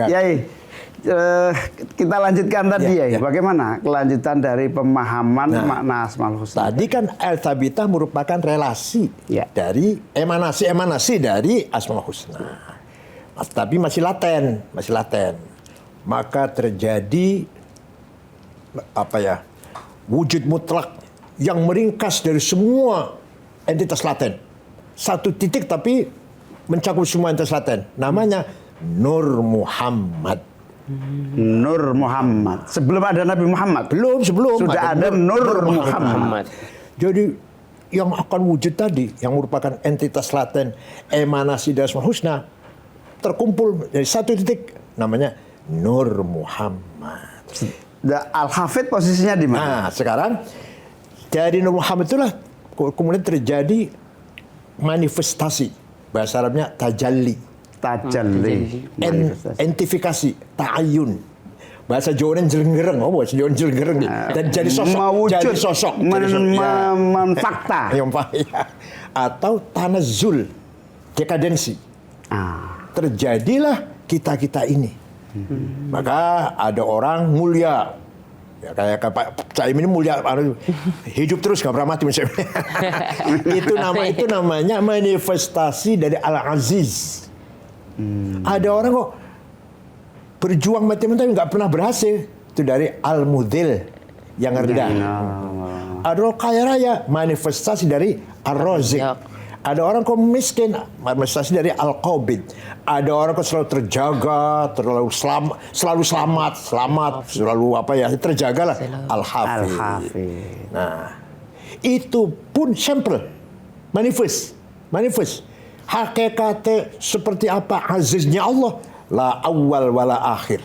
Yai, kita lanjutkan tadi ya. Bagaimana kelanjutan dari pemahaman makna Asmaul Husna? Tadi kan al-thabitah merupakan relasi dari emanasi dari Asmaul Husna. Tapi masih laten. Maka terjadi wujud mutlak yang meringkas dari semua entitas laten. Satu titik tapi mencakup semua entitas laten. Namanya Nur Muhammad. Nur Muhammad. Sebelum ada Nabi Muhammad? Sebelum. Sudah ada Nur Muhammad. Jadi yang akan wujud tadi, yang merupakan entitas laten emanasi dari Asmaul Husna, terkumpul dari satu titik, namanya Nur Muhammad. Al-Hafidh posisinya di mana? Nah, sekarang dari Nur Muhammad itulah kemudian terjadi manifestasi. Bahasa Arabnya tajalli. Entifikasi, ta'ayun. Bahasa Jawanya jelenggereng, bahasa Jawa jelenggereng dan jadi sosok, memfakta. Atau tanazzul, dekadensi. Terjadilah kita ini. Maka ada orang mulia, ya, kayak Pak Caimin ini mulia, hidup terus nggak pernah mati misalnya. itu namanya manifestasi dari Al-Aziz. Ada orang kok berjuang mati-mati nggak pernah berhasil, itu dari Al-Mudhil yang rendah. Ada orang kaya raya, manifestasi dari Ar-Razik. Ada orang kok miskin, manifestasi dari Al-Qabid. Ada orang kok selalu terjaga, selalu selamat, selalu terjagalah Al-Hafidh. Nah, itu pun sampel, manifest. Hakikatnya seperti apa aziznya Allah, la awal wala akhir.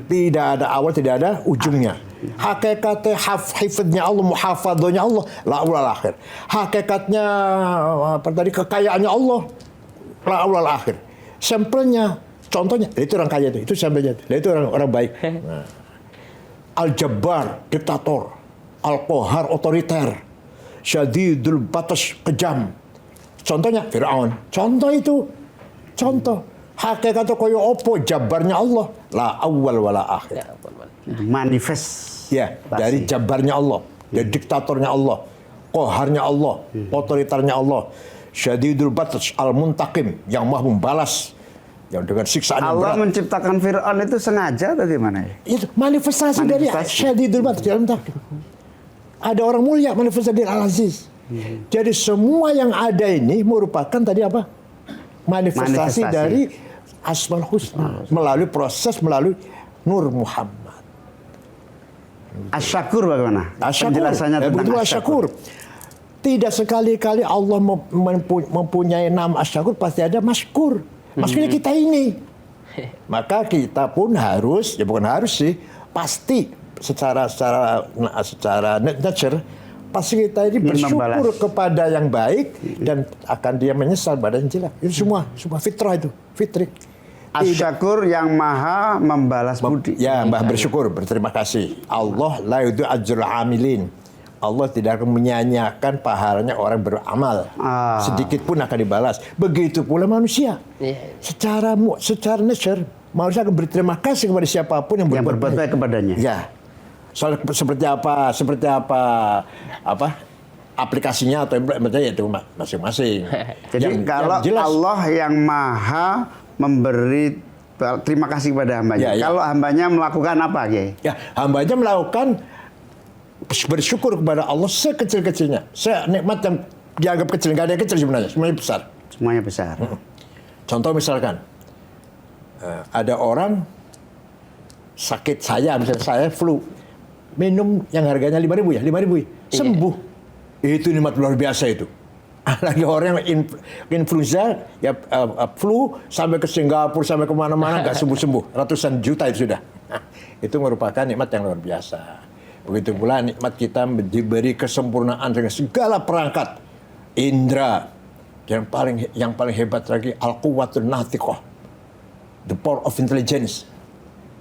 Tidak ada awal, tidak ada ujungnya. Hakikatnya hifadznya Allah, muhafadzahnya Allah, la awal wala akhir. Hakikatnya kekayaannya Allah, la awal wala akhir. Sampelnya, contohnya, itu orang kaya itu sampelnya, itu orang baik. Nah. Al-Jabbar, diktator. Al-Qahar, otoriter. Syadidul batas, kejam. Contohnya Fir'aun. Contoh. Hakikatnya kaya opo, jabarnya Allah. La awal wala akhir. Manifest. Ya, dari jabarnya Allah. Dari diktatornya Allah. Qaharnya Allah. Otoritarnya Allah. Syadidul batas, al-muntaqim. Yang maha membalas. Yang dengan siksaan yang berat. Allah menciptakan Fir'aun itu sengaja atau gimana ya? Itu manifestasi dari Syadidul batas, al-muntaqim. Ada orang mulia, manifestasi dari Al-Aziz. Jadi semua yang ada ini merupakan tadi apa? Manifestasi dari Asmaul Husna melalui Nur Muhammad. Asy-Syakur bagaimana? Penjelasannya tentang Asy-Syakur. Tidak sekali-kali Allah mempunyai nama Asy-Syakur, pasti ada Masykur. Maksudnya kita ini. Maka kita pun harus, ya bukan harus sih, pasti secara nature pasti kita ini bersyukur kepada yang baik dan akan dia menyesal pada yang jelek. Itu semua fitrah itu, fitri. Asy-Syakur yang maha membalas budi. Ya, bersyukur, berterima kasih. Allah la yudhi'u ajrul amilin. Allah tidak akan menyanyiakan pahalanya orang beramal. Sedikit pun akan dibalas. Begitu pula manusia. Secara nature, manusia akan berterima kasih kepada siapapun yang berbuat baik kepadanya. Ya. Soal seperti apa aplikasinya atau implementasinya itu masing-masing. Jadi kalau Allah yang maha memberi terima kasih kepada hambanya. Kalau hambanya melakukan apa, Kiai? Ya, hambanya melakukan bersyukur kepada Allah sekecil-kecilnya. Nikmat yang dianggap kecil, nggak ada yang kecil sebenarnya, semuanya besar. Semuanya besar. Contoh misalkan ada orang sakit, misalnya saya flu. Minum yang harganya 5.000 ya, sembuh. Itu nikmat luar biasa itu. Lagi orang yang influenza, flu sampai ke Singapura, sampai kemana-mana nggak sembuh-sembuh, ratusan juta itu sudah. Itu merupakan nikmat yang luar biasa. Begitu pula nikmat kita diberi kesempurnaan dengan segala perangkat indera. Yang paling hebat lagi al-quwwatul nathiqah, the power of intelligence,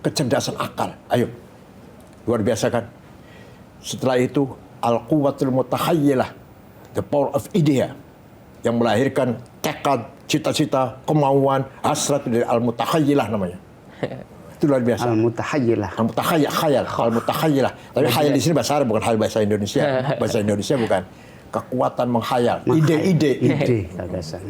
kecerdasan akal. Ayo. Luar biasa kan? Setelah itu al-quwwatul mutakhayilah, the power of idea, yang melahirkan tekad, cita-cita, kemauan, hasrat dari al-mutakhayilah namanya. Itu luar biasa. Al-mutahayyilah. Al-mutahayyilah. Tapi khayal di sini bahasa Arab, bukan khayal bahasa Indonesia. Bahasa Indonesia bukan. Kekuatan menghayal, ide-ide. Gagasan.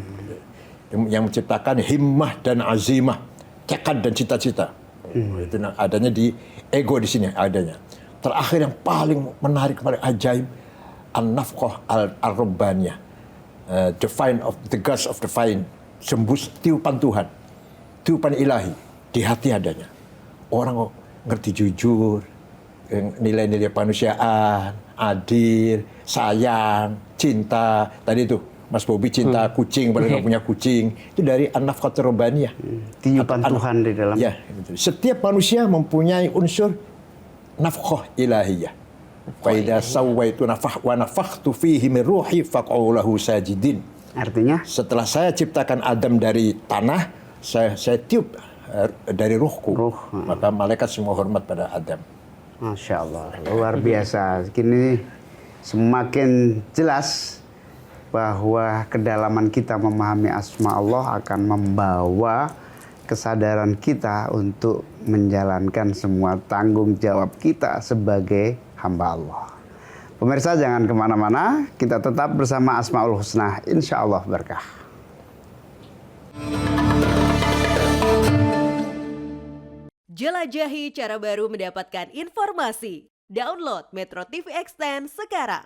Yang menciptakan himmah dan azimah, tekad dan cita-cita. Itu adanya di ego di sini adanya. Terakhir yang paling menarik, paling ajaib, an-nafqah al-rabbaniyah. Divine of the gods of divine. Sembus tiupan Tuhan, tiupan ilahi di hati adanya. Orang ngerti jujur, nilai-nilai kemanusiaan, adil, sayang, cinta. Tadi itu Mas Bobi cinta kucing, padahal nggak punya kucing. Itu dari an-nafqatur rabbaniyah. Tiupan Tuhan di dalam. Ya, setiap manusia mempunyai unsur nafqah ilahiyah. Fa idza sawaitu wa nafakhtu fihi min ruhi faq'u lahu sajidin. Artinya? Setelah saya ciptakan Adam dari tanah, saya tiup dari ruhku. Maka malaikat semua hormat pada Adam. Masya Allah, luar biasa. Kini semakin jelas bahwa kedalaman kita memahami asma Allah akan membawa kesadaran kita untuk menjalankan semua tanggung jawab kita sebagai hamba Allah. Pemirsa jangan kemana-mana, kita tetap bersama Asmaul Husna, insya Allah berkah. Jelajahi cara baru mendapatkan informasi. Download Metro TV Extend sekarang.